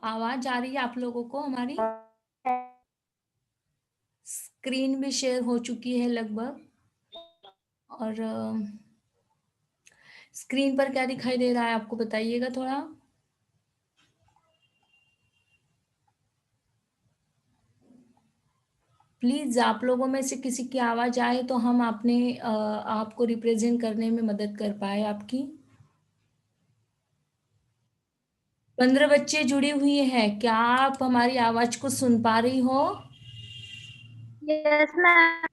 आवाज आ रही है आप लोगों को हमारी? स्क्रीन भी शेयर हो चुकी है लगभग। और स्क्रीन पर क्या दिखाई दे रहा है आपको बताइएगा थोड़ा। प्लीज आप लोगों में से किसी की आवाज आए तो हम आपको रिप्रेजेंट करने में मदद कर पाए आपकी। 15 बच्चे जुड़ी हुई हैं, क्या आप हमारी आवाज को सुन पा रही हो? Yes ma'am.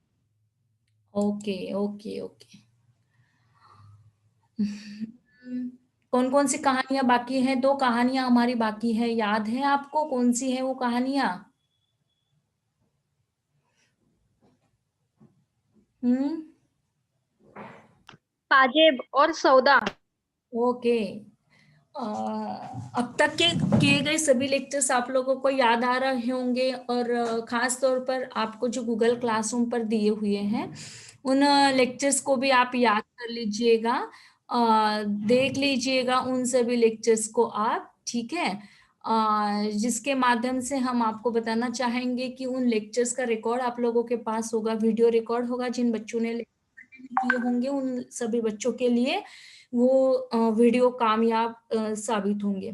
Okay okay okay. कौन कौन सी कहानियां बाकी हैं? 2 कहानियां हमारी बाकी है, याद है आपको कौन सी है वो कहानियां? हम्म। पाजेब और सौदा। ओके। अब तक के किए गए सभी लेक्चर्स आप लोगों को याद आ रहे होंगे, और खास तौर पर आपको जो गूगल क्लासरूम पर दिए हुए हैं उन लेक्चर्स को भी आप याद कर लीजिएगा। देख लीजिएगा उन सभी लेक्चर्स को आप, ठीक है? जिसके माध्यम से हम आपको बताना चाहेंगे कि उन लेक्चर्स का रिकॉर्ड आप लोगों के पास होगा, वीडियो रिकॉर्ड होगा। जिन बच्चों ने किए होंगे उन सभी बच्चों के लिए वो वीडियो कामयाब साबित होंगे।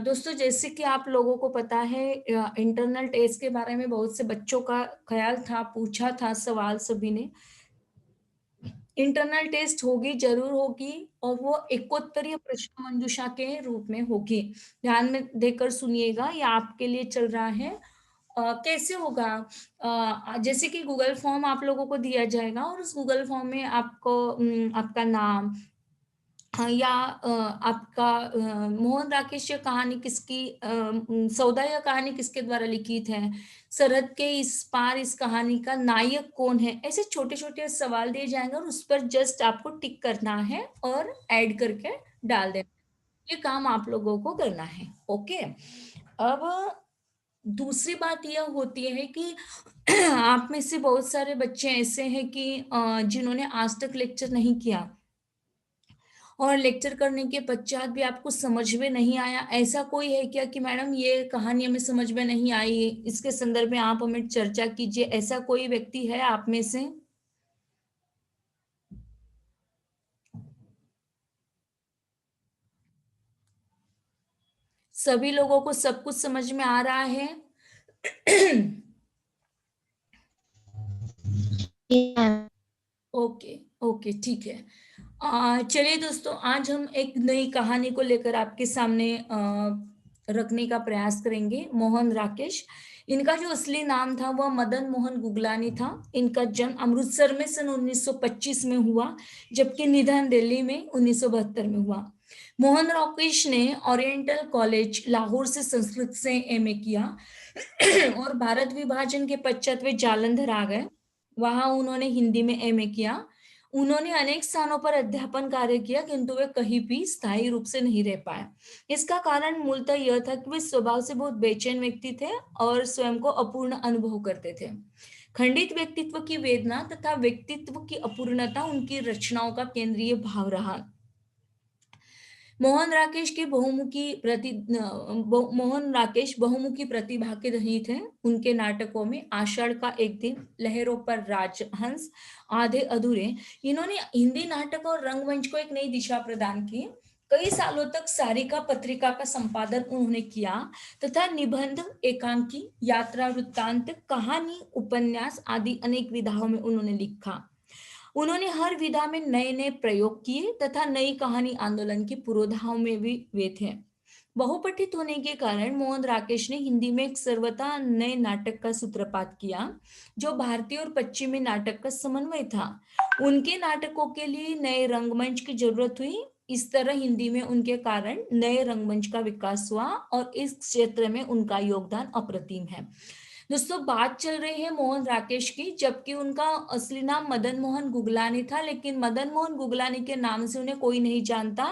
दोस्तों, जैसे कि आप लोगों को पता है, इंटरनल टेस्ट के बारे में बहुत से बच्चों का ख्याल था, पूछा था सवाल सभी ने। इंटरनल टेस्ट होगी, जरूर होगी, और वो एकोत्तरीय प्रश्न मंजूषा के रूप में होगी। ध्यान में देकर सुनिएगा, ये आपके लिए चल रहा है। कैसे होगा? जैसे कि गूगल फॉर्म आप लोगों को दिया जाएगा, और उस गूगल फॉर्म में आपको आपका नाम, हाँ, या आपका मोहन राकेश ये कहानी किसकी, सौदा या कहानी किसके द्वारा लिखित है, सरहद के इस पार इस कहानी का नायक कौन है, ऐसे छोटे छोटे सवाल दिए जाएंगे और उस पर जस्ट आपको टिक करना है और ऐड करके डाल देना। ये काम आप लोगों को करना है। ओके। अब दूसरी बात यह होती है कि आप में से बहुत सारे बच्चे ऐसे हैं कि जिन्होंने आज तक लेक्चर नहीं किया, और लेक्चर करने के पश्चात भी आपको समझ में नहीं आया। ऐसा कोई है क्या कि मैडम ये कहानी हमें समझ में नहीं आई, इसके संदर्भ में आप हमें चर्चा कीजिए? ऐसा कोई व्यक्ति है आप में से? सभी लोगों को सब कुछ समझ में आ रहा है? ओके ओके, ठीक है। चलिए दोस्तों, आज हम एक नई कहानी को लेकर आपके सामने रखने का प्रयास करेंगे। मोहन राकेश, इनका जो असली नाम था वह मदन मोहन गुगलानी था। इनका जन्म अमृतसर में सन 1925 में हुआ, जबकि निधन दिल्ली में 1972 में हुआ। मोहन राकेश ने ओरिएंटल कॉलेज लाहौर से संस्कृत से एमए किया और भारत विभाजन के पश्चात वे जालंधर आ गए। वहां उन्होंने हिंदी में एमए किया। उन्होंने अनेक स्थानों पर अध्यापन कार्य किया, किंतु वे कहीं भी स्थायी रूप से नहीं रह पाए। इसका कारण मूलतः यह था कि वे स्वभाव से बहुत बेचैन व्यक्ति थे और स्वयं को अपूर्ण अनुभव करते थे। खंडित व्यक्तित्व की वेदना तथा व्यक्तित्व की अपूर्णता उनकी रचनाओं का केंद्रीय भाव रहा। मोहन राकेश बहुमुखी प्रतिभा के धनी थे। उनके नाटकों में आषाढ़ का एक दिन, लहरों पर राजहंस, आधे अधूरे, इन्होंने हिंदी नाटक और रंगमंच को एक नई दिशा प्रदान की। कई सालों तक सारिका पत्रिका का संपादन उन्होंने किया तथा निबंध, एकांकी, यात्रा वृत्तांत, कहानी, उपन्यास आदि अनेक विधाओं में उन्होंने लिखा। उन्होंने हर विधा में नए नए प्रयोग किए तथा नई कहानी आंदोलन की पुरोधाओं में भी वे थे। बहुपठित होने के कारण मोहन राकेश ने हिंदी में एक सर्वथा नए नाटक का सूत्रपात किया, जो भारतीय और पश्चिमी नाटक का समन्वय था। उनके नाटकों के लिए नए रंगमंच की जरूरत हुई। इस तरह हिंदी में उनके कारण नए रंगमंच का विकास हुआ और इस क्षेत्र में उनका योगदान अप्रतिम है। दोस्तों, बात चल रही है मोहन राकेश की, जबकि उनका असली नाम मदन मोहन गुगलानी था, लेकिन मदन मोहन गुगलानी के नाम से उन्हें कोई नहीं जानता।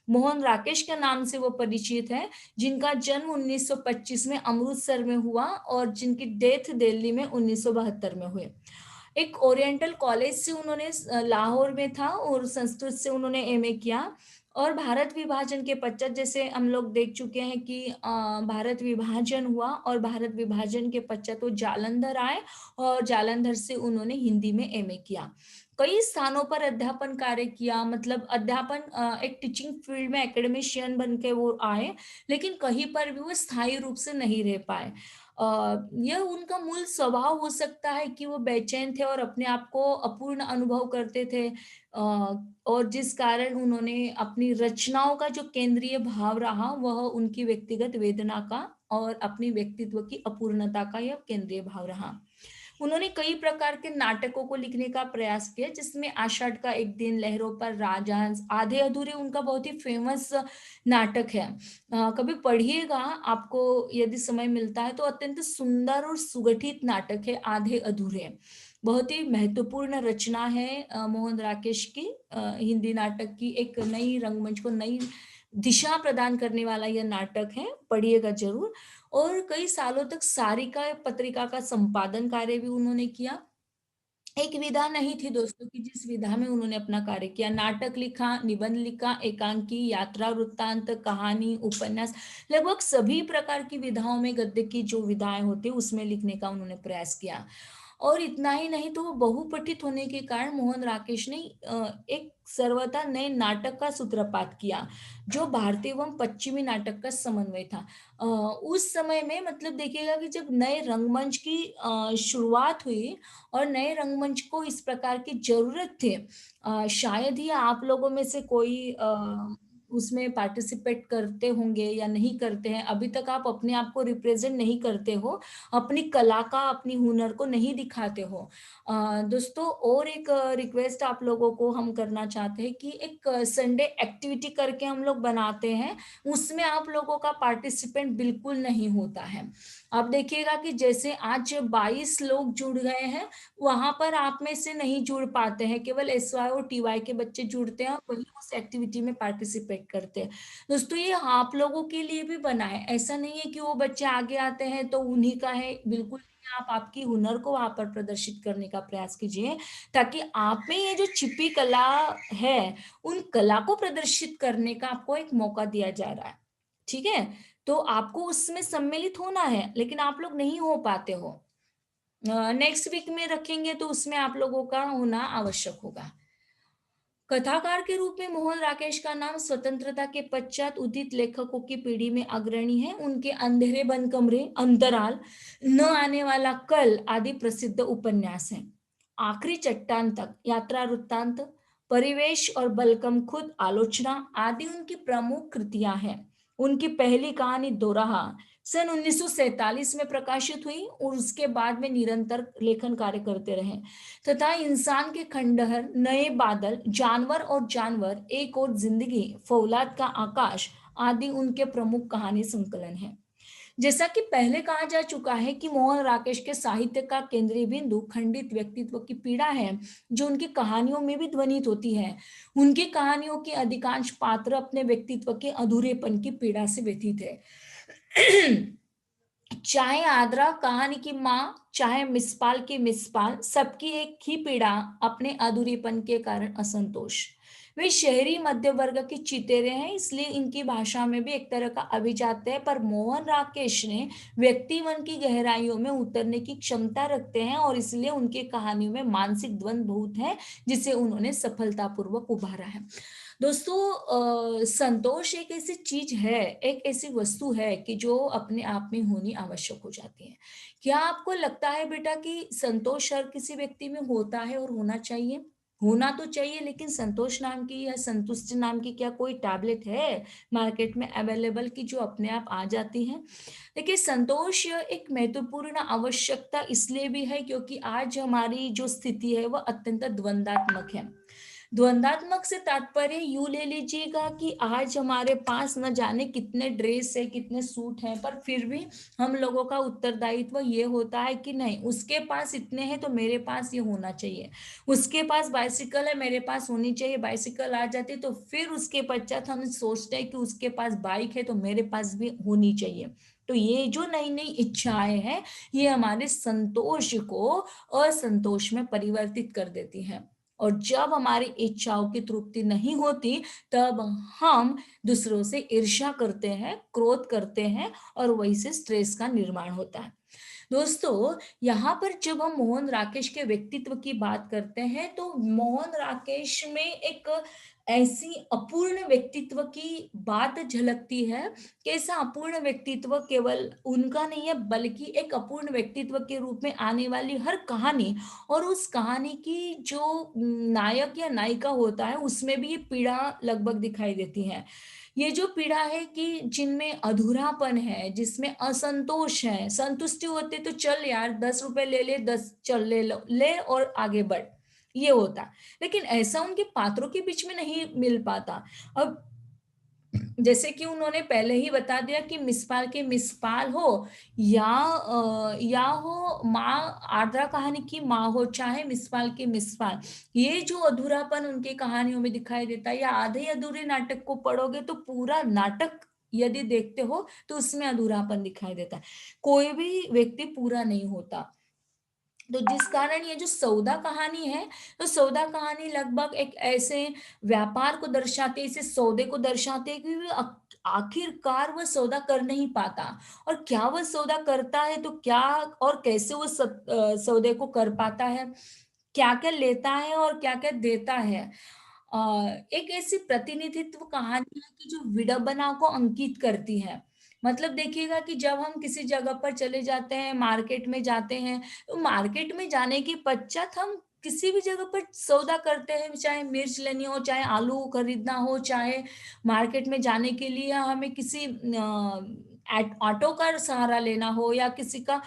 मोहन राकेश के नाम से वो परिचित है, जिनका जन्म 1925 में अमृतसर में हुआ और जिनकी डेथ दिल्ली में 1972 में हुई। एक ओरिएंटल कॉलेज से उन्होंने लाहौर में था और संस्कृत से उन्होंने एमए किया और भारत विभाजन के पश्चात जैसे हम लोग देख चुके हैं कि भारत विभाजन हुआ और भारत विभाजन के पश्चात वो जालंधर आए और जालंधर से उन्होंने हिंदी में एमए किया। कई स्थानों पर अध्यापन कार्य किया, मतलब अध्यापन एक टीचिंग फील्ड में एकेडमिशियन बन के वो आए, लेकिन कहीं पर भी वो स्थायी रूप से नहीं रह पाए। यह उनका मूल स्वभाव हो सकता है कि वो बेचैन थे और अपने आप को अपूर्ण अनुभव करते थे, और जिस कारण उन्होंने अपनी रचनाओं का जो केंद्रीय भाव रहा वह उनकी व्यक्तिगत वेदना का और अपनी व्यक्तित्व की अपूर्णता का यह केंद्रीय भाव रहा। उन्होंने कई प्रकार के नाटकों को लिखने का प्रयास किया, जिसमें आषाढ़ का एक दिन, लहरों पर राजहंस, आधे अधूरे उनका बहुत ही फेमस नाटक है। कभी पढ़िएगा, आपको यदि समय मिलता है तो। अत्यंत सुंदर और सुगठित नाटक है आधे अधूरे। बहुत ही महत्वपूर्ण रचना है मोहन राकेश की। हिंदी नाटक की एक नई रंगमंच को नई दिशा प्रदान करने वाला यह नाटक है, पढ़िएगा जरूर। और कई सालों तक सारिका पत्रिका का संपादन कार्य भी उन्होंने किया। एक विधा नहीं थी दोस्तों कि जिस विधा में उन्होंने अपना कार्य किया। नाटक लिखा, निबंध लिखा, एकांकी, यात्रा वृत्तांत, कहानी, उपन्यास, लगभग सभी प्रकार की विधाओं में गद्य की जो विधाएं होती है उसमें लिखने का उन्होंने प्रयास किया। और इतना ही नहीं तो वो बहुपठित होने के कारण मोहन राकेश ने एक सर्वथा नए नाटक का सूत्रपात किया, जो भारतीय एवं पश्चिमी नाटक का समन्वय था। उस समय में मतलब देखिएगा कि जब नए रंगमंच की शुरुआत हुई और नए रंगमंच को इस प्रकार की जरूरत थी, शायद ही आप लोगों में से कोई उसमें पार्टिसिपेट करते होंगे या नहीं करते हैं। अभी तक आप अपने आप को रिप्रेजेंट नहीं करते हो, अपनी कला का, अपनी हुनर को नहीं दिखाते हो। दोस्तों, और एक रिक्वेस्ट आप लोगों को हम करना चाहते हैं कि एक संडे एक्टिविटी करके हम लोग बनाते हैं, उसमें आप लोगों का पार्टिसिपेंट बिल्कुल नहीं होता है। आप देखिएगा कि जैसे आज 22 लोग जुड़ गए हैं, वहां पर आप में से नहीं जुड़ पाते हैं, केवल एसवाई और टीवाई के बच्चे जुड़ते हैं और वही उस एक्टिविटी में पार्टिसिपेट करते हैं। दोस्तों, ये आप लोगों के लिए भी बना है, ऐसा नहीं है कि वो बच्चे आगे आते हैं तो उन्हीं का है, बिल्कुल नहीं। आप आपकी हुनर को वहां पर प्रदर्शित करने का प्रयास कीजिए, ताकि आप में ये जो छिपी कला है, उन कला को प्रदर्शित करने का आपको एक मौका दिया जा रहा है। ठीक है, तो आपको उसमें सम्मिलित होना है, लेकिन आप लोग नहीं हो पाते हो। नेक्स्ट वीक में रखेंगे तो उसमें आप लोगों का होना आवश्यक होगा। कथाकार के रूप में मोहन राकेश का नाम स्वतंत्रता के पश्चात उदित लेखकों की पीढ़ी में अग्रणी है। उनके अंधेरे बंद कमरे, अंतराल, न आने वाला कल आदि प्रसिद्ध उपन्यास हैं। आखिरी चट्टान तक, यात्रा वृत्तांत, परिवेश और बलकम खुद, आलोचना आदि उनकी प्रमुख कृतियां हैं। उनकी पहली कहानी दोराहा सन 1947 में प्रकाशित हुई और उसके बाद में निरंतर लेखन कार्य करते रहे, तथा इंसान के खंडहर, नए बादल, जानवर और जानवर, एक और जिंदगी, फौलाद का आकाश आदि उनके प्रमुख कहानी संकलन है। जैसा कि पहले कहा जा चुका है कि मोहन राकेश के साहित्य का केंद्रीय बिंदु खंडित व्यक्तित्व की पीड़ा है, जो उनकी कहानियों में भी ध्वनित होती है। उनकी कहानियों के अधिकांश पात्र अपने व्यक्तित्व के अधूरेपन की पीड़ा से व्यथित है। चाहे आद्रा कहानी की माँ, चाहे मिसपाल की मिसपाल, सबकी एक ही पीड़ा, अपने अधूरेपन के कारण असंतोष। वे शहरी मध्य वर्ग के चितेरे हैं, इसलिए इनकी भाषा में भी एक तरह का अभिजात्य है, पर मोहन राकेश ने व्यक्तिवन की गहराइयों में उतरने की क्षमता रखते हैं और इसलिए उनकी कहानियों में मानसिक द्वंद बहुत है, जिसे उन्होंने सफलतापूर्वक उभारा है। दोस्तों, संतोष एक ऐसी चीज है, एक ऐसी वस्तु है कि जो अपने आप में होनी आवश्यक हो जाती है। क्या आपको लगता है बेटा कि संतोष हर किसी व्यक्ति में होता है और होना चाहिए? होना तो चाहिए, लेकिन संतोष नाम की या संतुष्टि नाम की क्या कोई टैबलेट है मार्केट में अवेलेबल की जो अपने आप आ जाती है? देखिए, संतोष एक महत्वपूर्ण आवश्यकता इसलिए भी है क्योंकि आज हमारी जो स्थिति है वह अत्यंत द्वंद्वात्मक है। द्वंद्वात्मक से तात्पर्य यूं ले लीजिएगा कि आज हमारे पास न जाने कितने ड्रेस है, कितने सूट हैं, पर फिर भी हम लोगों का उत्तरदायित्व ये होता है कि नहीं, उसके पास इतने हैं तो मेरे पास ये होना चाहिए। उसके पास बाइसिकल है, मेरे पास होनी चाहिए। बाइसिकल आ जाती तो फिर उसके पश्चात हम सोचते हैं कि उसके पास बाइक है तो मेरे पास भी होनी चाहिए। तो ये जो नई नई इच्छाएं हैं, ये हमारे संतोष को असंतोष में परिवर्तित कर देती हैं। और जब हमारी इच्छाओं की तृप्ति नहीं होती, तब हम दूसरों से ईर्ष्या करते हैं, क्रोध करते हैं और वही से स्ट्रेस का निर्माण होता है। दोस्तों, यहाँ पर जब हम मोहन राकेश के व्यक्तित्व की बात करते हैं, तो मोहन राकेश में एक ऐसी अपूर्ण व्यक्तित्व की बात झलकती है कि ऐसा अपूर्ण व्यक्तित्व केवल उनका नहीं है, बल्कि एक अपूर्ण व्यक्तित्व के रूप में आने वाली हर कहानी और उस कहानी की जो नायक या नायिका होता है, उसमें भी ये पीड़ा लगभग दिखाई देती है। ये जो पीड़ा है कि जिनमें अधूरापन है, जिसमें असंतोष है, संतुष्टि होती तो चल यार 10 रुपए ले ले, 10 चल ले लो, ले और आगे बढ़, ये होता। लेकिन ऐसा उनके पात्रों के बीच में नहीं मिल पाता। अब जैसे कि उन्होंने पहले ही बता दिया कि मिसपाल के मिसपाल हो या हो माँ, आर्द्रा कहानी की माँ हो, चाहे मिसपाल के मिसपाल, ये जो अधूरापन उनकी कहानियों में दिखाई देता है, या आधे अधूरे नाटक को पढ़ोगे तो पूरा नाटक यदि देखते हो तो उसमें अधूरापन दिखाई देता है। कोई भी व्यक्ति पूरा नहीं होता। तो जिस कारण ये जो सौदा कहानी है, तो सौदा कहानी लगभग एक ऐसे व्यापार को दर्शाते, इसे सौदे को दर्शाते हैं कि आखिरकार वह सौदा कर नहीं पाता, और क्या वह सौदा करता है तो क्या और कैसे वो सौदे को कर पाता है, क्या क्या लेता है और क्या क्या देता है। अ, एक ऐसी प्रतिनिधित्व कहानी है कि जो विडंबना को अंकित करती है। मतलब देखिएगा कि जब हम किसी जगह पर चले जाते हैं, मार्केट में जाते हैं, तो मार्केट में जाने के पश्चात हम किसी भी जगह पर सौदा करते हैं, चाहे मिर्च लेनी हो, चाहे आलू खरीदना हो, चाहे मार्केट में जाने के लिए हमें किसी ऑटो का सहारा लेना हो, या किसी का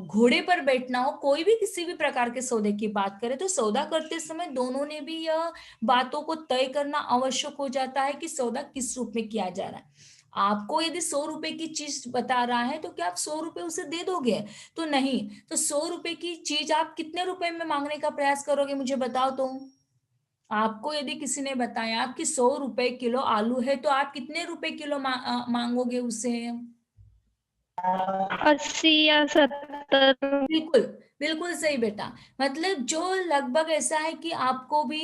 घोड़े पर बैठना हो, कोई भी किसी भी प्रकार के सौदे की बात करें, तो सौदा करते समय दोनों ने भी यह बातों को तय करना आवश्यक हो जाता है कि सौदा किस रूप में किया जा रहा है। आपको यदि 100 रुपए की चीज बता रहा है तो क्या आप 100 रुपए उसे दे दोगे? तो नहीं। तो 100 रुपए की चीज आप कितने रुपए में मांगने का प्रयास करोगे, मुझे बताओ तो। आपको यदि किसी ने बताया कि 100 रुपए किलो आलू है, तो आप कितने रुपए किलो मांगोगे उसे? 80 या 70। बिल्कुल, बिल्कुल सही बेटा। मतलब जो लगभग ऐसा है कि आपको भी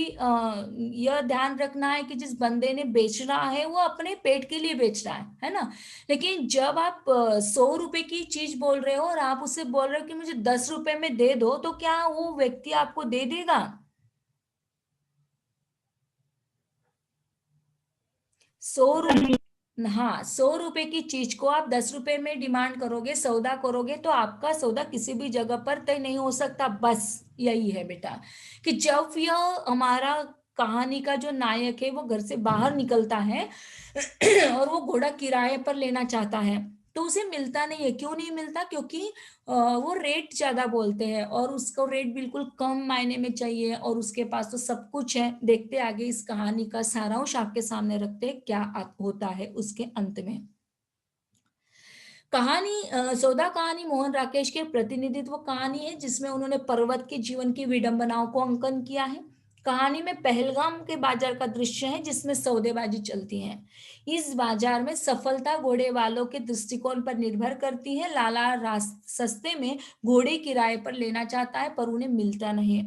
यह ध्यान रखना है कि जिस बंदे ने बेच रहा है वो अपने पेट के लिए बेच रहा है ना? लेकिन जब आप 100 रुपए की चीज बोल रहे हो और आप उससे बोल रहे हो कि मुझे 10 रुपए में दे दो, तो क्या वो व्यक्ति आपको दे देगा? 100 रुपए, हाँ, 100 रुपए की चीज को आप 10 रुपए में डिमांड करोगे, सौदा करोगे, तो आपका सौदा किसी भी जगह पर तय नहीं हो सकता। बस यही है बेटा कि जब यह हमारा कहानी का जो नायक है वो घर से बाहर निकलता है और वो घोड़ा किराए पर लेना चाहता है, तो उसे मिलता नहीं है। क्यों नहीं मिलता? क्योंकि वो रेट ज्यादा बोलते हैं और उसको रेट बिल्कुल कम मायने में चाहिए, और उसके पास तो सब कुछ है। देखते आगे इस कहानी का सारांश आपके सामने रखते हैं, क्या होता है उसके अंत में। कहानी सौदा कहानी मोहन राकेश के प्रतिनिधित्व कहानी है, जिसमें उन्होंने पर्वत के जीवन की विडंबनाओं को अंकन किया है। कहानी में पहलगाम के बाजार का दृश्य है, जिसमें सौदेबाजी चलती है। इस बाजार में सफलता घोड़े वालों के दृष्टिकोण पर निर्भर करती है। लाला सस्ते में घोड़े किराए पर लेना चाहता है, पर उन्हें मिलता नहीं है।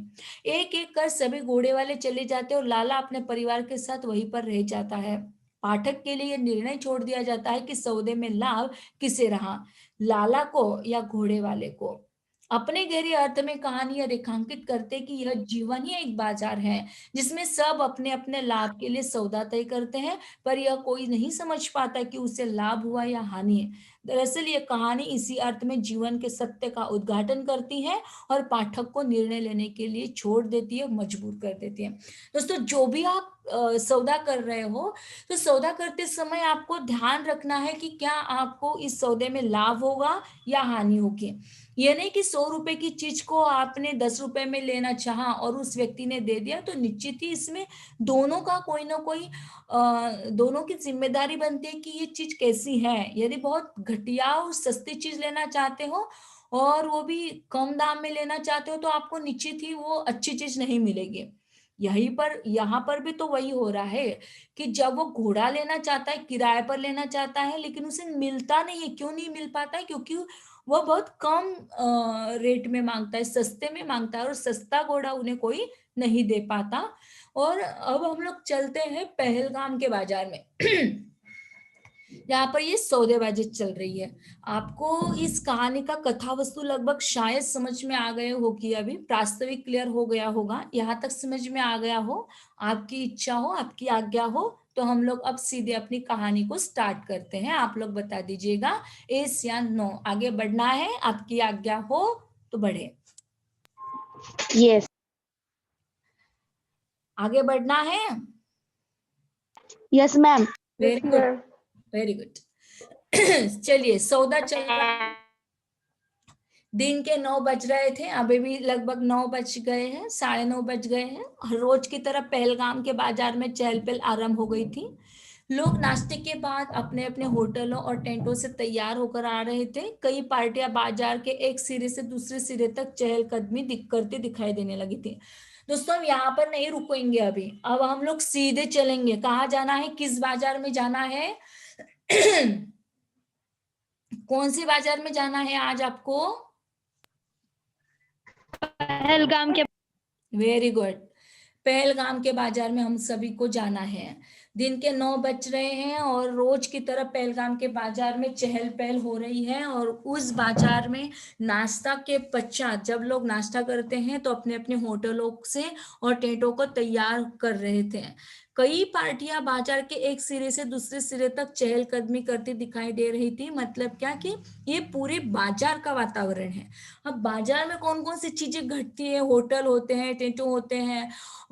एक एक कर सभी घोड़े वाले चले जाते हैं और लाला अपने परिवार के साथ वहीं पर रह जाता है। पाठक के लिए निर्णय छोड़ दिया जाता है कि सौदे में लाभ किसे रहा, लाला को या घोड़े वाले को। अपने गहरे अर्थ में कहानी यह रेखांकित करते कि यह जीवन ही एक बाजार है, जिसमें सब अपने अपने लाभ के लिए सौदा तय करते हैं, पर यह कोई नहीं समझ पाता कि उसे लाभ हुआ या हानि है। दरअसल यह कहानी इसी अर्थ में जीवन के सत्य का उद्घाटन करती है और पाठक को निर्णय लेने के लिए छोड़ देती है, मजबूर कर देती है। दोस्तों, जो भी आप सौदा कर रहे हो, तो सौदा करते समय आपको ध्यान रखना है कि क्या आपको इस सौदे में लाभ होगा या हानि होगी। ये नहीं कि 100 रुपए की चीज को आपने 10 रुपए में लेना चाहा और उस व्यक्ति ने दे दिया, तो निश्चित ही इसमें दोनों का कोई ना कोई दोनों की जिम्मेदारी बनती है कि ये चीज कैसी है। यदि बहुत घटिया और सस्ती चीज लेना चाहते हो और वो भी कम दाम में लेना चाहते हो, तो आपको निश्चित ही वो अच्छी चीज नहीं मिलेगी। यहीं पर यहाँ पर भी तो वही हो रहा है कि जब वो घोड़ा लेना चाहता है, किराए पर लेना चाहता है, लेकिन उसे मिलता नहीं है। क्यों नहीं मिल पाता है? क्योंकि वो बहुत कम रेट में मांगता है, सस्ते में मांगता है, और सस्ता घोड़ा उन्हें कोई नहीं दे पाता। और अब हम लोग चलते हैं पहलगाम के बाजार में। यहाँ पर ये सौदेबाजी चल रही है। आपको इस कहानी का कथा वस्तु लगभग शायद समझ में आ गए होगी, अभी प्रास्ताविक क्लियर हो गया होगा, यहाँ तक समझ में आ गया हो। आपकी इच्छा हो, आपकी आज्ञा हो तो हम लोग अब सीधे अपनी कहानी को स्टार्ट करते हैं। आप लोग बता दीजिएगा एस या नो, आगे बढ़ना है, आपकी आज्ञा हो तो बढ़े। यस। आगे बढ़ना है। Yes ma'am. Very good, very good. चलिए, सौदा चल रहा है। दिन के 9 बज रहे थे, अभी भी लगभग 9 बज गए हैं, 9:30 बज गए हैं। रोज की तरह पहलगाम के बाजार में चहल पहल आरंभ हो गई थी। लोग नाश्ते के बाद अपने अपने होटलों और टेंटों से तैयार होकर आ रहे थे। कई पार्टियां बाजार के एक सिरे से दूसरे सिरे तक चहलकदमी करते दिखाई देने लगी थी। दोस्तों, हम यहाँ पर नहीं रुकेंगे अभी, अब हम लोग सीधे चलेंगे। कहाँ जाना है, किस बाजार में जाना है? कौन सी बाजार में जाना है आज आपको? पहलगाम के वेरी गुड, पहलगाम के बाजार में हम सभी को जाना है। दिन के 9 बज रहे हैं और रोज की तरह पहलगाम के बाजार में चहल पहल हो रही है। और उस बाजार में नाश्ता के पश्चात जब लोग नाश्ता करते हैं तो अपने अपने होटलों से और टेंटों को तैयार कर रहे थे। कई पार्टियां बाजार के एक सिरे से दूसरे सिरे तक चहलकदमी करती दिखाई दे रही थी। मतलब क्या कि ये पूरे बाजार का वातावरण है। अब बाजार में कौन कौन सी चीजें घटती है, होटल होते हैं, टेंटो होते हैं,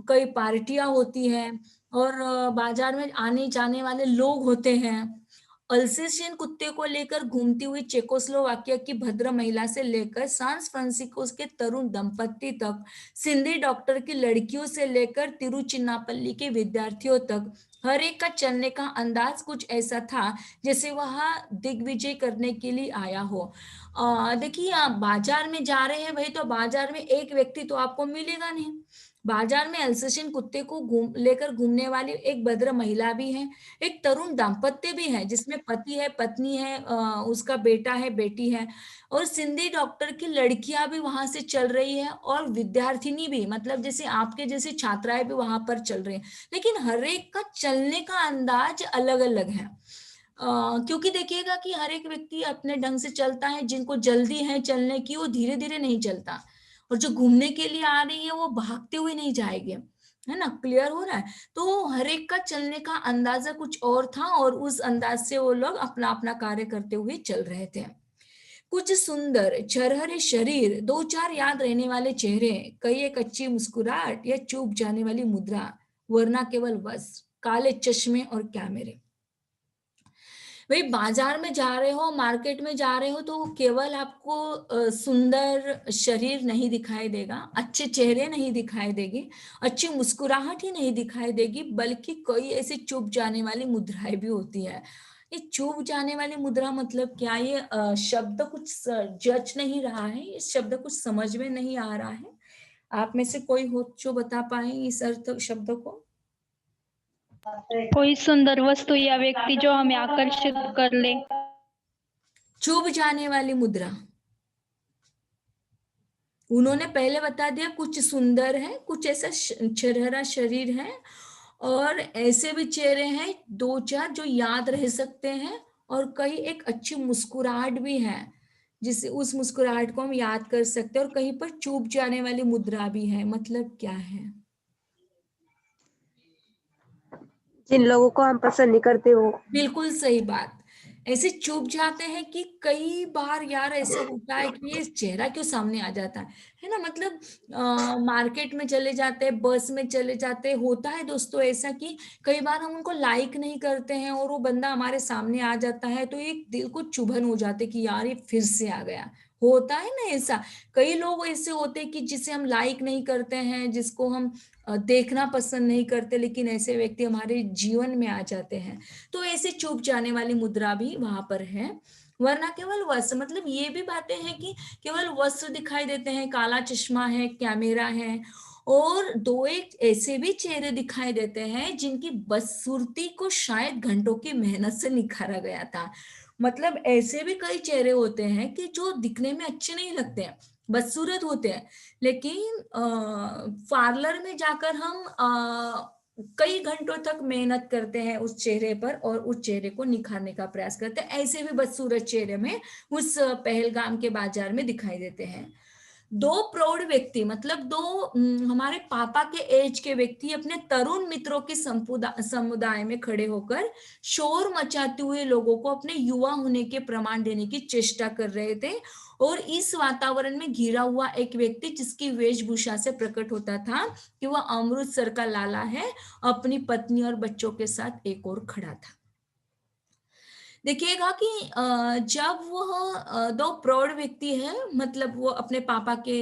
कई पार्टियां होती हैं, और बाजार में आने जाने वाले लोग होते हैं। अल्सेशियन कुत्ते को लेकर घूमती हुई चेकोस्लोवाकिया की भद्र महिला से लेकर सांस फ्रांसिस्को के तरुण दंपत्ति तक, सिंधी डॉक्टर की लड़कियों से लेकर तिरुचिन्नापल्ली के विद्यार्थियों तक, हर एक का चलने का अंदाज कुछ ऐसा था जैसे वह दिग्विजय करने के लिए आया हो। देखिए, आप बाजार में जा रहे हैं भाई, तो बाजार में एक व्यक्ति तो आपको मिलेगा नहीं। बाजार में अल्सेशियन कुत्ते को लेकर घूमने वाली एक भद्र महिला भी है, एक तरुण दाम्पत्य भी है जिसमें पति है, पत्नी है, उसका बेटा है, बेटी है, और सिंधी डॉक्टर की लड़कियां भी वहां से चल रही है, और विद्यार्थिनी भी, मतलब जैसे आपके जैसे छात्राएं भी वहां पर चल रही है। लेकिन हर एक का चलने का अंदाज अलग अलग है। क्योंकि देखिएगा कि हर एक व्यक्ति अपने ढंग से चलता है। जिनको जल्दी है चलने की वो धीरे धीरे नहीं चलता, और जो घूमने के लिए आ रही है वो भागते हुए नहीं जाएंगे, है ना? क्लियर हो रहा है? तो हर एक का चलने का अंदाजा कुछ और था, और उस अंदाज से वो लोग अपना अपना कार्य करते हुए चल रहे थे। कुछ सुंदर छरहरे शरीर, 2-4 याद रहने वाले चेहरे, कई एक अच्छी मुस्कुराहट या चूप जाने वाली मुद्रा, वरना केवल वस्त्र, काले चश्मे और कैमरे। भाई, बाजार में जा रहे हो, मार्केट में जा रहे हो, तो केवल आपको सुंदर शरीर नहीं दिखाई देगा, अच्छे चेहरे नहीं दिखाई देगी, अच्छी मुस्कुराहट ही नहीं दिखाई देगी, बल्कि कई ऐसी चुप जाने वाली मुद्राएं भी होती है। ये चुप जाने वाली मुद्रा मतलब क्या? ये शब्द कुछ जज नहीं रहा है, ये शब्द कुछ समझ में नहीं आ रहा है। आप में से कोई हो जो बता पाए इस अर्थ शब्द को? कोई सुंदर वस्तु या व्यक्ति जो हमें आकर्षित कर ले। चुप जाने वाली मुद्रा। उन्होंने पहले बता दिया कुछ सुंदर है, कुछ ऐसा छरहरा शरीर है, और ऐसे भी चेहरे हैं 2-4 जो याद रह सकते हैं, और कहीं एक अच्छी मुस्कुराहट भी है जिसे उस मुस्कुराहट को हम याद कर सकते हैं, और कहीं पर चूप जाने वाली मुद्रा भी है। मतलब क्या है? जिन लोगों को हम पसंद नहीं करते वो। बिल्कुल सही बात। ऐसे चुप जाते हैं कि कई बार यार ऐसा होता है कि ये चेहरा क्यों सामने आ जाता है ना? मतलब मार्केट में चले जाते हैं, बस में चले जाते हैं, होता है दोस्तों ऐसा कि कई बार हम उनको लाइक नहीं करते हैं और वो बंदा हमारे सामने आ जाता है, तो एक दिल को चुभन हो जाती है कि यार ये फिर से आ गया। होता है ना ऐसा? कई लोग ऐसे होते हैं कि जिसे हम लाइक नहीं करते हैं, जिसको हम देखना पसंद नहीं करते, लेकिन ऐसे व्यक्ति हमारे जीवन में आ जाते हैं। तो ऐसे चुप जाने वाली मुद्रा भी वहां पर है। वरना केवल वस्त्र, मतलब ये भी बातें हैं कि केवल वस्त्र दिखाई देते हैं, काला चश्मा है, कैमरा है, और 2-1 ऐसे भी चेहरे दिखाई देते हैं जिनकी बदसूरती को शायद घंटों की मेहनत से निखारा गया था। मतलब ऐसे भी कई चेहरे होते हैं कि जो दिखने में अच्छे नहीं लगते हैं, बदसूरत होते हैं, लेकिन पार्लर में जाकर हम कई घंटों तक मेहनत करते हैं उस चेहरे पर और उस चेहरे को निखारने का प्रयास करते हैं। ऐसे भी बदसूरत चेहरे में उस पहलगाम के बाजार में दिखाई देते हैं। दो प्रौढ़ व्यक्ति मतलब दो हमारे पापा के एज के व्यक्ति अपने तरुण मित्रों के समुदाय में खड़े होकर शोर मचाते हुए लोगों को अपने युवा होने के प्रमाण देने की चेष्टा कर रहे थे। और इस वातावरण में घिरा हुआ एक व्यक्ति जिसकी वेशभूषा से प्रकट होता था कि वह अमृतसर का लाला है, अपनी पत्नी और बच्चों के साथ एक और खड़ा था। देखिएगा कि जब वह दो प्रौढ़ व्यक्ति हैं, मतलब वो अपने पापा के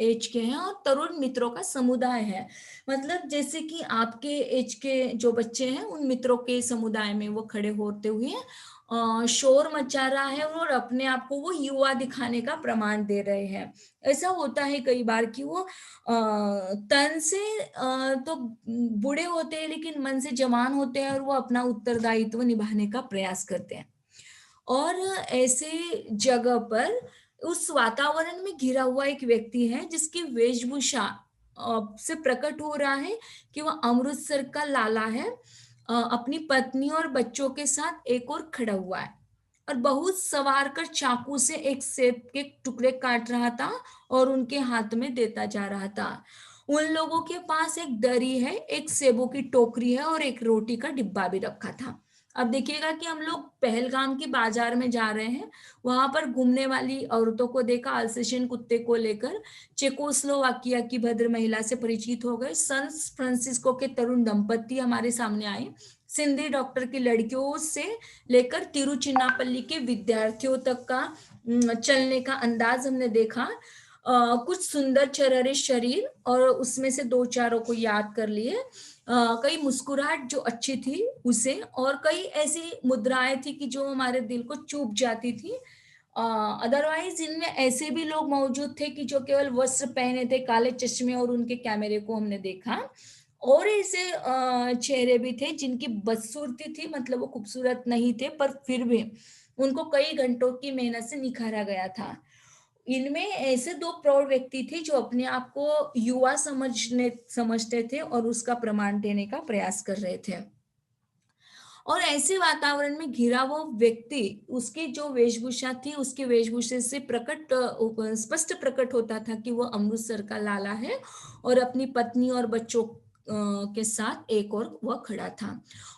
एज के हैं और तरुण मित्रों का समुदाय है, मतलब जैसे कि आपके एज के जो बच्चे हैं उन मित्रों के समुदाय में वो खड़े होते हुए शोर मचा रहा है और अपने आप को वो युवा दिखाने का प्रमाण दे रहे हैं। ऐसा होता है कई बार कि वो तन से तो बूढ़े होते हैं लेकिन मन से जवान होते हैं और वो अपना उत्तरदायित्व निभाने का प्रयास करते हैं। और ऐसे जगह पर उस वातावरण में घिरा हुआ एक व्यक्ति है जिसकी वेशभूषा से प्रकट हो रहा है कि वह अमृतसर का लाला है, अपनी पत्नी और बच्चों के साथ एक और खड़ा हुआ है और बहुत सवार कर चाकू से एक सेब के टुकड़े काट रहा था और उनके हाथ में देता जा रहा था। उन लोगों के पास एक दरी है, एक सेबों की टोकरी है और एक रोटी का डिब्बा भी रखा था। अब देखिएगा कि हम लोग पहलगाम की बाजार में जा रहे हैं, वहां पर घूमने वाली औरतों को देखा, अल्सेशियन कुत्ते को लेकर चेकोस्लोवाकिया की भद्र महिला से परिचित हो गए, सन फ्रांसिस्को के तरुण दंपति हमारे सामने आए, सिंधी डॉक्टर की लड़कियों से लेकर तिरुचिन्नापल्ली के विद्यार्थियों तक का चलने का अंदाज हमने देखा। कुछ सुंदर चरहरे शरीर और उसमें से दो चारों को याद कर लिए। कई मुस्कुराहट जो अच्छी थी उसे, और कई ऐसी मुद्राएं थी कि जो हमारे दिल को चुभ जाती थी। अदरवाइज इनमें ऐसे भी लोग मौजूद थे कि जो केवल वस्त्र पहने थे, काले चश्मे और उनके कैमरे को हमने देखा। और ऐसे चेहरे भी थे जिनकी बदसूरती थी, मतलब वो खूबसूरत नहीं थे पर फिर भी उनको कई घंटों की मेहनत से निखारा गया था। इनमें ऐसे दो प्रौढ़ व्यक्ति थे जो अपने आप को युवा समझते थे और उसका प्रमाण देने का प्रयास कर रहे थे। और ऐसे वातावरण में घिरा वो व्यक्ति, उसकी जो वेशभूषा थी, उसकी वेशभूषा से स्पष्ट प्रकट होता था कि वो अमृतसर का लाला है और अपनी पत्नी और बच्चों के साथ एक और वह खड़ा था।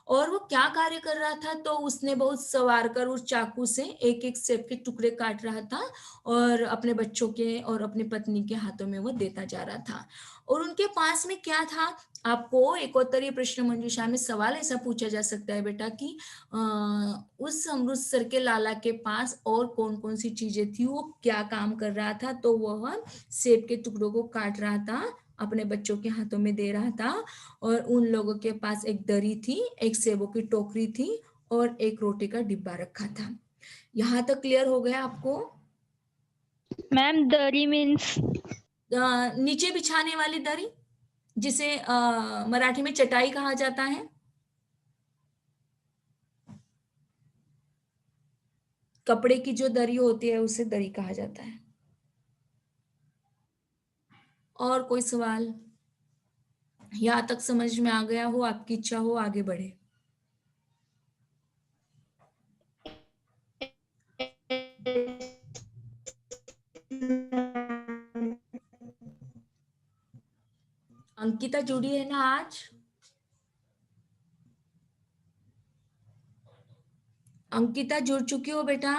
और वो क्या कार्य कर रहा था, तो उसने बहुत सवार कर उस चाकू से एक एक सेब के टुकड़े काट रहा था और अपने बच्चों के और अपनी पत्नी के हाथों में वो देता जा रहा था। और उनके पास में क्या था, आपको एक उत्तरीय प्रश्न मंजूषा में सवाल ऐसा पूछा जा सकता है बेटा कि उस अमृतसर के लाला के पास और कौन कौन सी चीजें थी, वो क्या काम कर रहा था, तो वह सेब के टुकड़ों को काट रहा था, अपने बच्चों के हाथों में दे रहा था, और उन लोगों के पास एक दरी थी, एक सेबों की टोकरी थी और एक रोटी का डिब्बा रखा था। यहाँ तक क्लियर हो गया आपको? मैम दरी मीन्स नीचे बिछाने वाली दरी, जिसे मराठी में चटाई कहा जाता है। कपड़े की जो दरी होती है उसे दरी कहा जाता है। और कोई सवाल? यहाँ तक समझ में आ गया हो, आपकी इच्छा हो आगे बढ़े। अंकिता जुड़ी है ना आज? अंकिता जुड़ चुकी हो बेटा?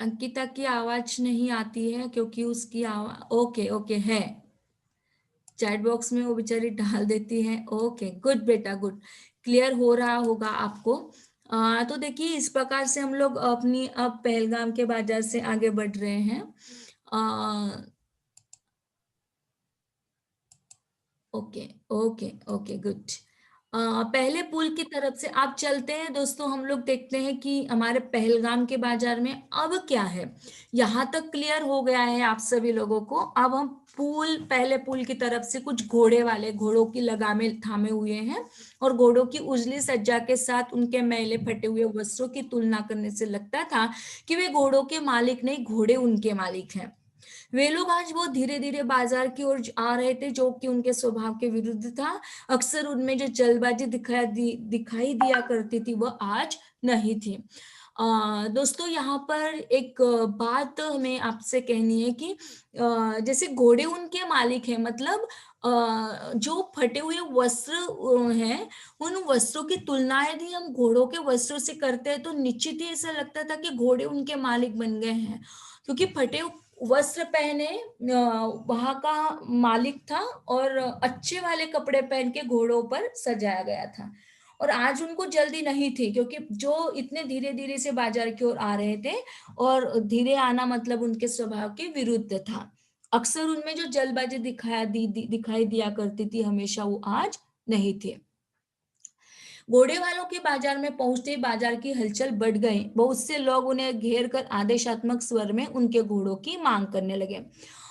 अंकिता की आवाज नहीं आती है क्योंकि उसकी आवाज, ओके ओके है, चैट बॉक्स में वो बेचारी डाल देती है। ओके गुड बेटा गुड, क्लियर हो रहा होगा आपको। तो देखिए इस प्रकार से हम लोग अपनी अब पहलगाम के बाजार से आगे बढ़ रहे हैं। Okay okay okay good. पहले पुल की तरफ से आप चलते हैं दोस्तों, हम लोग देखते हैं कि हमारे पहलगाम के बाजार में अब क्या है। यहाँ तक क्लियर हो गया है आप सभी लोगों को। अब हम पहले पुल की तरफ से कुछ घोड़े वाले, घोड़ों की लगामें थामे हुए हैं और घोड़ों की उजली सज्जा के साथ उनके मैले फटे हुए वस्त्रों की तुलना करने से लगता था कि वे घोड़ों के मालिक नहीं, घोड़े उनके मालिक हैं। वे लोग आज बहुत धीरे धीरे बाजार की ओर आ रहे थे, जो कि उनके स्वभाव के विरुद्ध था। अक्सर उनमें जो जल्दबाजी दिखाई दिया करती थी, वह आज नहीं थी। दोस्तों, यहाँ पर एक बात हमें आपसे कहनी है कि जैसे घोड़े उनके मालिक हैं, मतलब जो फटे हुए वस्त्र हैं, उन वस्त्रों की तुलना यदि हम घोड़ों के वस्त्रों से करते हैं तो निश्चित ही ऐसा लगता था कि घोड़े उनके मालिक बन गए हैं, क्योंकि फटे वस्त्र पहने वहां का मालिक था और अच्छे वाले कपड़े पहन के घोड़ों पर सजाया गया था। और आज उनको जल्दी नहीं थी, क्योंकि जो इतने धीरे धीरे से बाजार की ओर आ रहे थे, और धीरे आना मतलब उनके स्वभाव के विरुद्ध था। अक्सर उनमें जो जल्दबाजी दिखाई दिया करती थी, हमेशा वो आज नहीं थे। घोड़े वालों के बाजार में पहुंचते ही बाजार की हलचल बढ़ गई। बहुत से लोग उन्हें घेर कर आदेशात्मक स्वर में उनके घोड़ों की मांग करने लगे।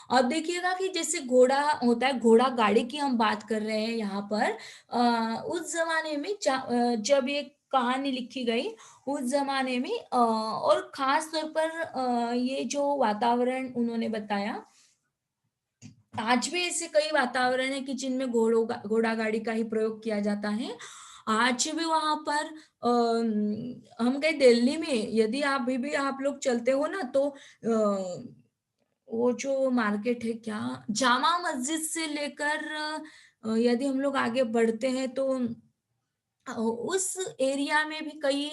अब देखिएगा कि जैसे घोड़ा होता है, घोड़ा गाड़ी की हम बात कर रहे हैं यहाँ पर। उस जमाने में जब ये कहानी लिखी गई, उस जमाने में और खास तौर पर ये जो वातावरण उन्होंने बताया, आज भी ऐसे कई वातावरण है कि जिनमें घोड़ा गाड़ी का ही प्रयोग किया जाता है। आज भी वहां पर हम कहीं दिल्ली में यदि आप भी आप लोग चलते हो ना, तो वो जो मार्केट है, क्या, जामा मस्जिद से लेकर यदि हम लोग आगे बढ़ते हैं तो उस एरिया में भी कई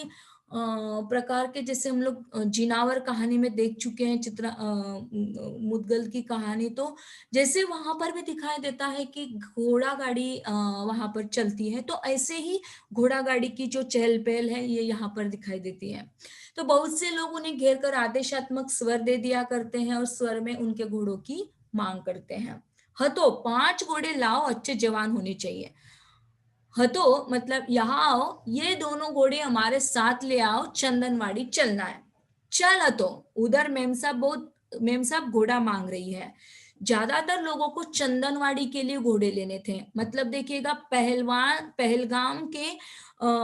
प्रकार के, जैसे हम लोग जिनावर कहानी में देख चुके हैं, मुदगल की कहानी, तो जैसे वहां पर भी दिखाई देता है कि घोड़ा गाड़ी वहां पर चलती है, तो ऐसे ही घोड़ा गाड़ी की जो चहल पहल है ये यहाँ पर दिखाई देती है। तो बहुत से लोग उन्हें घेर कर आदेशात्मक स्वर दे दिया करते हैं और स्वर में उनके घोड़ों की मांग करते हैं। हतो 5 घोड़े लाओ, अच्छे जवान होने चाहिए। हतो मतलब यहाँ आओ, ये दोनों घोड़े हमारे साथ ले आओ, चंदनवाड़ी चलना है। चल हतो, उधर मेम साहब घोड़ा मांग रही है। ज्यादातर लोगों को चंदनवाड़ी के लिए घोड़े लेने थे। मतलब देखिएगा, पहलगाम के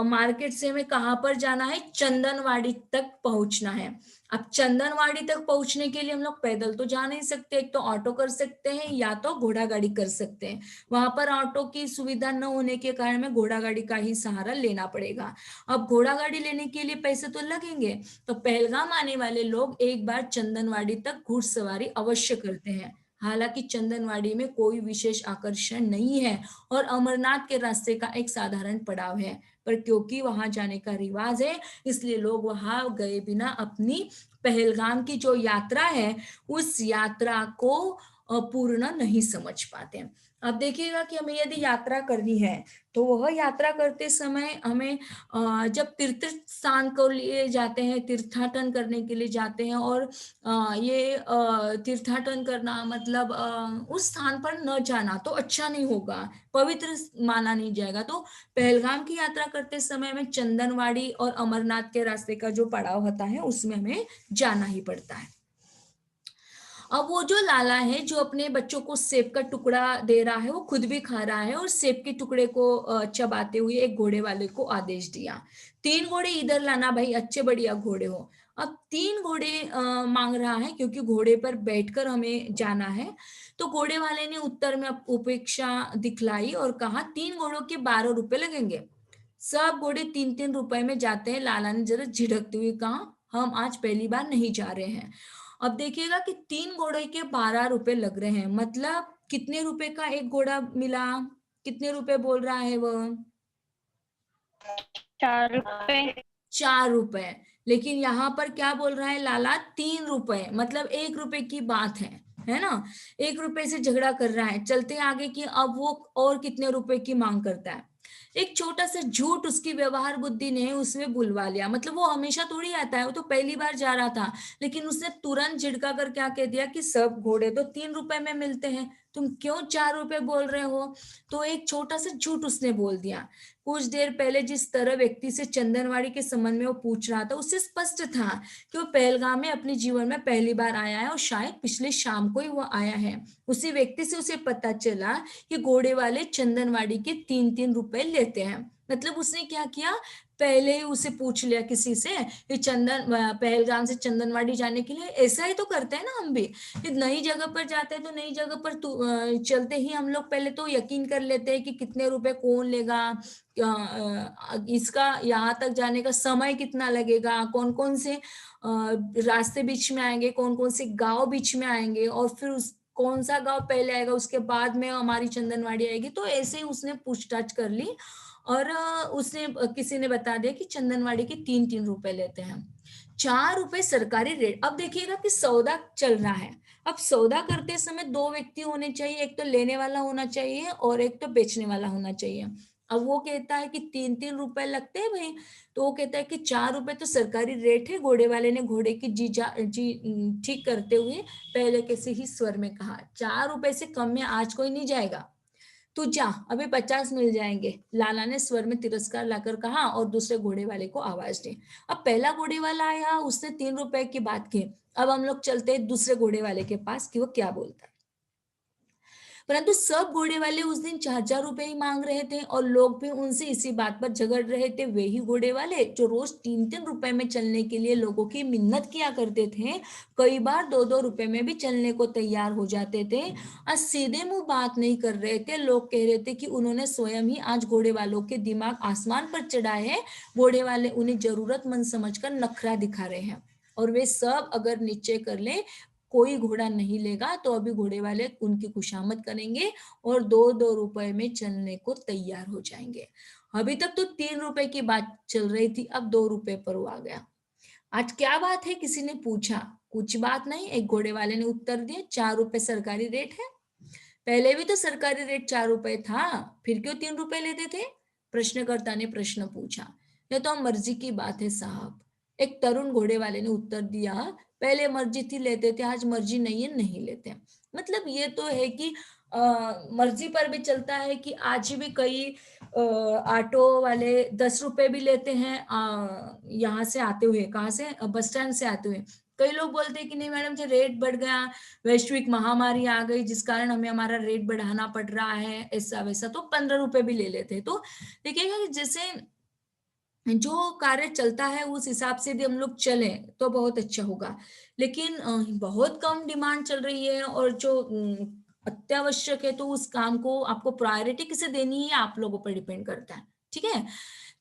मार्केट से हमें कहाँ पर जाना है, चंदनवाड़ी तक पहुंचना है। अब चंदनवाड़ी तक पहुंचने के लिए हम लोग पैदल तो जा नहीं सकते, एक तो ऑटो कर सकते हैं या तो घोड़ा गाड़ी कर सकते हैं। वहां पर ऑटो की सुविधा न होने के कारण हमें घोड़ा गाड़ी का ही सहारा लेना पड़ेगा। अब घोड़ा गाड़ी लेने के लिए पैसे तो लगेंगे, तो पहलगाम आने वाले लोग एक बार चंदनवाड़ी तक घुड़सवारी अवश्य करते हैं। हालांकि चंदनवाड़ी में कोई विशेष आकर्षण नहीं है और अमरनाथ के रास्ते का एक साधारण पड़ाव है, पर क्योंकि वहां जाने का रिवाज है, इसलिए लोग वहां गए बिना अपनी पहलगाम की जो यात्रा है, उस यात्रा को पूर्ण नहीं समझ पाते। अब देखिएगा कि हमें यदि यात्रा करनी है, तो वह यात्रा करते समय हमें जब तीर्थ स्थान को लिए जाते हैं, तीर्थाटन करने के लिए जाते हैं, और ये तीर्थाटन करना मतलब उस स्थान पर न जाना तो अच्छा नहीं होगा, पवित्र माना नहीं जाएगा। तो पहलगाम की यात्रा करते समय हमें चंदनवाड़ी और अमरनाथ के रास्ते का जो पड़ाव होता है, उसमें हमें जाना ही पड़ता है। अब वो जो लाला है, जो अपने बच्चों को सेब का टुकड़ा दे रहा है, वो खुद भी खा रहा है और सेब के टुकड़े को चबाते हुए एक घोड़े वाले को आदेश दिया, 3 घोड़े इधर लाना भाई, अच्छे बढ़िया घोड़े हो। अब 3 घोड़े मांग रहा है, क्योंकि घोड़े पर बैठकर हमें जाना है। तो घोड़े वाले ने उत्तर में उपेक्षा दिखलाई और कहा, 3 घोड़ों के 12 रुपए लगेंगे। सब घोड़े 3-3 रुपए में जाते हैं। लाला ने जरा झिड़कते हुए कहा, हम आज पहली बार नहीं जा रहे हैं। अब देखिएगा कि 3 घोड़े के 12 रुपए लग रहे हैं, मतलब कितने रुपए का एक घोड़ा मिला, कितने रुपए बोल रहा है वो, 4 रुपए। 4 रुपए। लेकिन यहाँ पर क्या बोल रहा है लाला, 3 रुपए, मतलब 1 रुपए की बात है ना। 1 रुपए से झगड़ा कर रहा है। चलते आगे कि अब वो और कितने रुपए की मांग करता है। एक छोटा सा झूठ उसकी व्यवहार बुद्धि ने उसमें बुलवा लिया। मतलब वो हमेशा थोड़ी आता है, वो तो पहली बार जा रहा था, लेकिन उसने तुरंत झिड़का कर क्या कह दिया कि सब घोड़े तो 3 रुपए में मिलते हैं, तुम क्यों 4 रुपए बोल रहे हो? तो एक छोटा सा झूठ उसने बोल दिया। कुछ देर पहले जिस तरह व्यक्ति से चंदनवाड़ी के संबंध में वो पूछ रहा था, उससे स्पष्ट था कि वो पहलगाम में अपने जीवन में पहली बार आया है और शायद पिछले शाम को ही वो आया है। उसी व्यक्ति से उसे पता चला कि घोड़े वाले चंदनवाड़ी के 3-3 रुपए लेते हैं। मतलब उसने क्या किया, पहले ही उसे पूछ लिया किसी से कि पहलगाम से चंदनवाड़ी जाने के लिए। ऐसा ही तो करते हैं ना हम भी, कि नई जगह पर जाते हैं तो नई जगह पर चलते ही हम लोग पहले तो यकीन कर लेते हैं कि कितने रुपए कौन लेगा, इसका यहाँ तक जाने का समय कितना लगेगा, कौन कौन से रास्ते बीच में आएंगे, कौन कौन से गांव बीच में आएंगे, और फिर उस कौन सा गांव पहले आएगा, उसके बाद में हमारी चंदनवाड़ी आएगी। तो ऐसे ही उसने पूछताछ कर ली और उसने किसी ने बता दिया कि चंदनवाड़ी के 3-3 रुपए लेते हैं। 4 रुपए सरकारी रेट। अब देखिएगा कि सौदा चल रहा है। अब सौदा करते समय 2 व्यक्ति होने चाहिए, एक तो लेने वाला होना चाहिए और एक तो बेचने वाला होना चाहिए। अब वो कहता है कि 3-3 रुपए लगते हैं भाई, तो वो कहता है कि 4 रुपए तो सरकारी रेट है। घोड़े वाले ने घोड़े की जी ठीक करते हुए पहले के से ही स्वर में कहा, 4 रुपए से कम में आज कोई नहीं जाएगा, तू जा, अभी 50 मिल जाएंगे। लाला ने स्वर में तिरस्कार लाकर कहा और दूसरे घोड़े वाले को आवाज दी। अब पहला घोड़े वाला आया, उसने 3 रुपए की बात की। अब हम लोग चलते हैं दूसरे घोड़े वाले के पास कि वो क्या बोलता है। परंतु सब घोड़े वाले उस दिन 4-4 रुपए ही मांग रहे थे और लोग भी उनसे इसी बात पर झगड़ रहे थे। वे ही घोड़े वाले जो रोज 3-3 रुपए में चलने के लिए लोगों की मिन्नत किया करते थे, कई बार 2-2 रुपए में भी चलने को तैयार हो जाते थे। आज सीधे मुंह बात नहीं कर रहे थे, लोग कह रहे थे कि उन्होंने स्वयं ही आज घोड़े वालों के दिमाग आसमान पर चढ़ाए हैं। घोड़े वाले उन्हें जरूरतमंद समझकर नखरा दिखा रहे हैं और वे सब अगर निश्चय कर ले कोई घोड़ा नहीं लेगा तो अभी घोड़े वाले उनकी खुशामद करेंगे और 2-2 रुपए में चलने को तैयार हो जाएंगे। अभी तक तो 3 रुपए की बात चल रही थी, अब 2 रुपए पर वो आ गया। आज क्या बात है, किसी ने पूछा। कुछ बात नहीं, एक घोड़े वाले ने उत्तर दिया, 4 रुपए सरकारी रेट है। पहले भी तो सरकारी रेट 4 रुपए था, फिर क्यों 3 रुपए लेते थे? प्रश्नकर्ता ने प्रश्न पूछा। यह तो मर्जी की बात है साहब, एक तरुण घोड़े वाले ने उत्तर दिया। पहले मर्जी थी लेते थे, आज मर्जी नहीं है नहीं लेते। मतलब ये तो है कि मर्जी पर भी चलता है कि आज भी कई ऑटो वाले 10 रुपए भी लेते हैं यहाँ से आते हुए, कहाँ से, बस स्टैंड से आते हुए। कई लोग बोलते हैं कि नहीं मैडम जी रेट बढ़ गया, वैश्विक महामारी आ गई जिस कारण हमें हमारा रेट बढ़ाना पड़ रहा है, ऐसा वैसा, तो 15 रुपए भी ले लेते हैं। तो देखिएगा कि जैसे जो कार्य चलता है उस हिसाब से यदि हम लोग चले तो बहुत अच्छा होगा। लेकिन बहुत कम डिमांड चल रही है और जो अत्यावश्यक है तो उस काम को आपको प्रायोरिटी किसे देनी है आप लोगों पर डिपेंड करता है। ठीक है,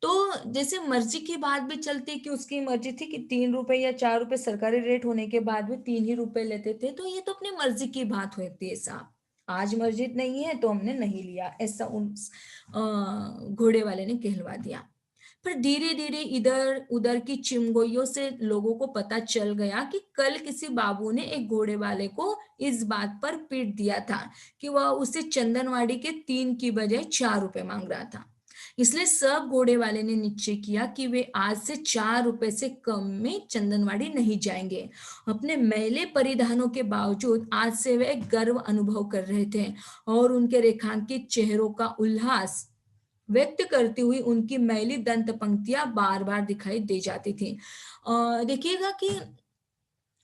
तो जैसे मर्जी की बात भी चलती कि उसकी मर्जी थी कि 3 रुपए या 4 रुपए सरकारी रेट होने के बाद भी 3 ही रुपए लेते थे, तो ये तो अपनी मर्जी की बात होती है साहब। आज मर्जी नहीं है तो हमने नहीं लिया, ऐसा उन घोड़े वाले ने कहलवा दिया। पर धीरे धीरे इधर उधर की चिमगोइयों से लोगों को पता चल गया कि कल किसी बाबू ने एक घोड़े वाले को इस बात पर पीट दिया था कि वह उसे चंदनवाड़ी के 3 की बजाय 4 रुपए मांग रहा था। इसलिए सब घोड़े वाले ने निश्चय किया कि वे आज से 4 रुपए से कम में चंदनवाड़ी नहीं जाएंगे। अपने मैले परिधानों के बावजूद आज से वे गर्व अनुभव कर रहे थे और उनके रेखांकित चेहरों का उल्लास व्यक्त करती हुई उनकी मैली दंत पंक्तियां बार बार दिखाई दे जाती थी। देखिएगा कि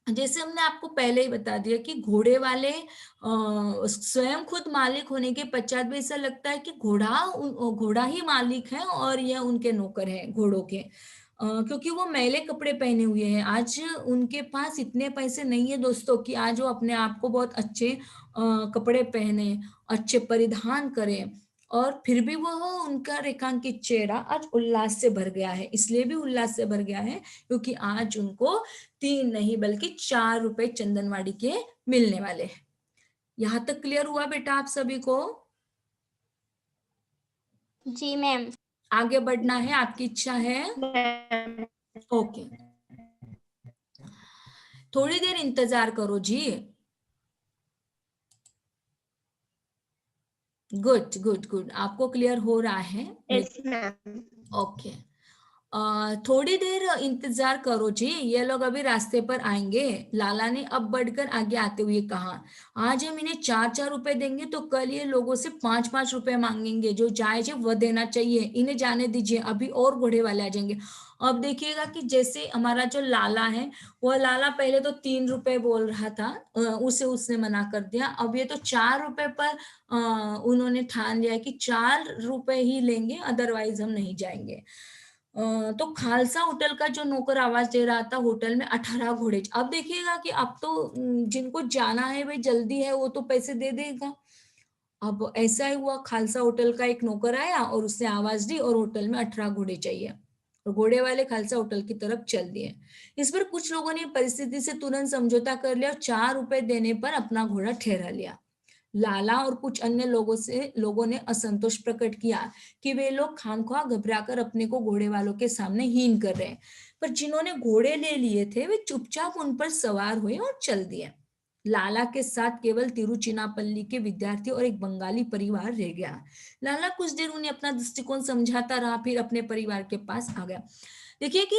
जैसे हमने आपको पहले ही बता दिया कि घोड़े वाले स्वयं खुद मालिक होने के पश्चात भी ऐसा लगता है कि घोड़ा ही मालिक है और यह उनके नौकर हैं घोड़ों के, क्योंकि वो मैले कपड़े पहने हुए हैं। आज उनके पास इतने पैसे नहीं है दोस्तों कि आज वो अपने आप को बहुत अच्छे कपड़े पहने, अच्छे परिधान करें, और फिर भी वह उनका रेखांकित चेहरा आज उल्लास से भर गया है। इसलिए भी उल्लास से भर गया है क्योंकि आज उनको 3 नहीं बल्कि 4 रुपए चंदनवाड़ी के मिलने वाले हैं। यहाँ तक क्लियर हुआ बेटा आप सभी को? जी मैम। आगे बढ़ना है, आपकी इच्छा है? ओके, थोड़ी देर इंतजार करो जी। गुड गुड गुड, आपको क्लियर हो रहा है? Yes ma'am. ओके, थोड़ी देर इंतजार करो जी, ये लोग अभी रास्ते पर आएंगे, लाला ने अब बढ़कर आगे आते हुए कहा। आज हम इन्हें 4-4 रुपए देंगे तो कल ये लोगों से 5-5 रुपए मांगेंगे, जो जायज है वह देना चाहिए, इन्हें जाने दीजिए, अभी और घोड़े वाले आ जाएंगे। अब देखिएगा कि जैसे हमारा जो लाला है, वह लाला पहले तो 3 रुपए बोल रहा था, उसे उसने मना कर दिया। अब ये तो 4 रुपए पर उन्होंने ठान लिया कि 4 रुपए ही लेंगे, अदरवाइज हम नहीं जाएंगे। तो खालसा होटल का जो नौकर आवाज दे रहा था, होटल में 18 घोड़े। अब देखिएगा कि अब तो जिनको जाना है भाई जल्दी है, वो तो पैसे दे देगा। अब ऐसा ही हुआ, खालसा होटल का एक नौकर आया और उसने आवाज दी और होटल में 18 घोड़े चाहिए, और घोड़े वाले खालसा होटल की तरफ चल दिए। इस पर कुछ लोगों ने परिस्थिति से तुरंत समझौता कर लिया और 4 रुपए देने पर अपना घोड़ा ठहरा लिया। लाला और कुछ अन्य लोगों ने असंतोष प्रकट किया कि वे लोग खामख्वाह घबराकर अपने को घोड़े वालों के सामने हीन कर रहे हैं, पर जिन्होंने घोड़े ले लिए थे वे चुपचाप उन पर सवार हुए और चल दिए। लाला के साथ केवल तिरुचिनापल्ली के विद्यार्थी और एक बंगाली परिवार रह गया। लाला कुछ देर उन्हें अपना दृष्टिकोण समझाता रहा, फिर अपने परिवार के पास आ गया। देखिए कि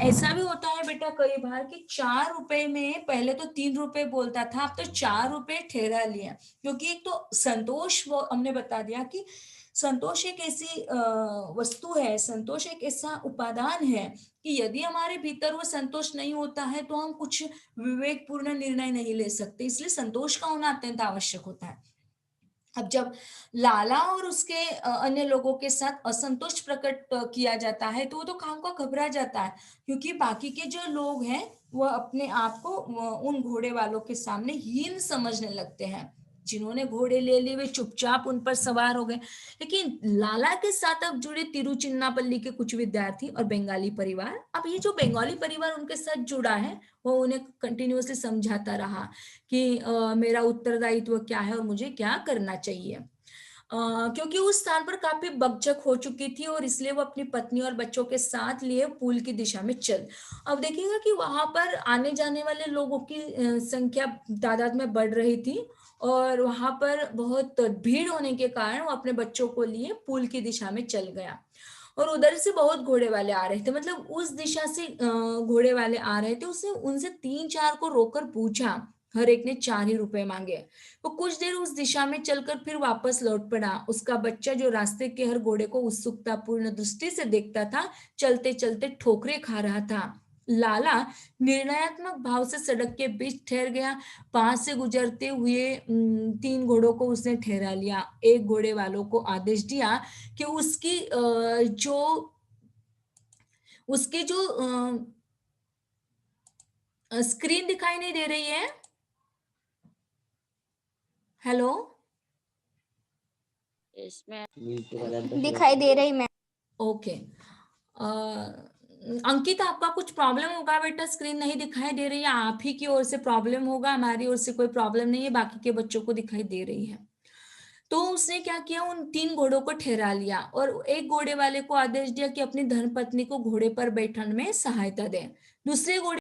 ऐसा भी होता है बेटा कई बार कि 4 रुपए में पहले तो 3 रुपए बोलता था, अब तो 4 रुपए ठहरा लिया, क्योंकि एक तो संतोष, वो हमने बता दिया कि संतोष एक ऐसी वस्तु है, संतोष एक ऐसा उपादान है कि यदि हमारे भीतर वो संतोष नहीं होता है तो हम कुछ विवेकपूर्ण निर्णय नहीं ले सकते, इसलिए संतोष का होना अत्यंत आवश्यक होता है। अब जब लाला और उसके अन्य लोगों के साथ असंतोष प्रकट किया जाता है तो वो तो काम को घबरा जाता है, क्योंकि बाकी के जो लोग हैं वह अपने आप को उन घोड़े वालों के सामने हीन समझने लगते हैं। जिन्होंने घोड़े ले लिए वे चुपचाप उन पर सवार हो गए, लेकिन लाला के साथ अब जुड़े तिरुचिन्नापल्ली के कुछ विद्यार्थी और बंगाली परिवार, अब ये जो बंगाली परिवार उनके साथ जुड़ा है वो उन्हें कंटिन्यूअसली समझाता रहा कि मेरा उत्तरदायित्व क्या है और मुझे क्या करना चाहिए। क्योंकि उस स्थान पर काफी बकझक हो चुकी थी और इसलिए वो अपनी पत्नी और बच्चों के साथ लिए पुल की दिशा में चल। अब देखिएगा कि वहां पर आने जाने वाले लोगों की संख्या तादाद में बढ़ रही थी और वहां पर बहुत भीड़ होने के कारण वो अपने बच्चों को लिए पुल की दिशा में चल गया। और उधर से बहुत घोड़े वाले आ रहे थे, मतलब उस दिशा से घोड़े वाले आ रहे थे। उसने उनसे 3-4 को रोककर पूछा, हर एक ने 4 ही रुपए मांगे। वो कुछ देर उस दिशा में चलकर फिर वापस लौट पड़ा। उसका बच्चा जो रास्ते के हर घोड़े को उत्सुकता पूर्ण दृष्टि से देखता था, चलते चलते ठोकरे खा रहा था। लाला निर्णयात्मक भाव से सड़क के बीच ठहर गया। पास से गुजरते हुए 3 घोड़ों को उसने ठहरा लिया। एक घोड़े वालों को आदेश दिया कि उसकी जो स्क्रीन दिखाई नहीं दे रही है। हेलो, इसमें दिखाई दे रही मैं। ओके। अंकित, आपका कुछ प्रॉब्लम होगा बेटा, स्क्रीन नहीं दिखाई दे रही है, आप ही की ओर से प्रॉब्लम होगा, हमारी ओर से कोई प्रॉब्लम नहीं है, बाकी के बच्चों को दिखाई दे रही है। तो उसने क्या किया, उन 3 घोड़ों को ठहरा लिया और एक घोड़े वाले को आदेश दिया कि अपनी धर्मपत्नी को घोड़े पर बैठने में सहायता दे। दूसरे घोड़े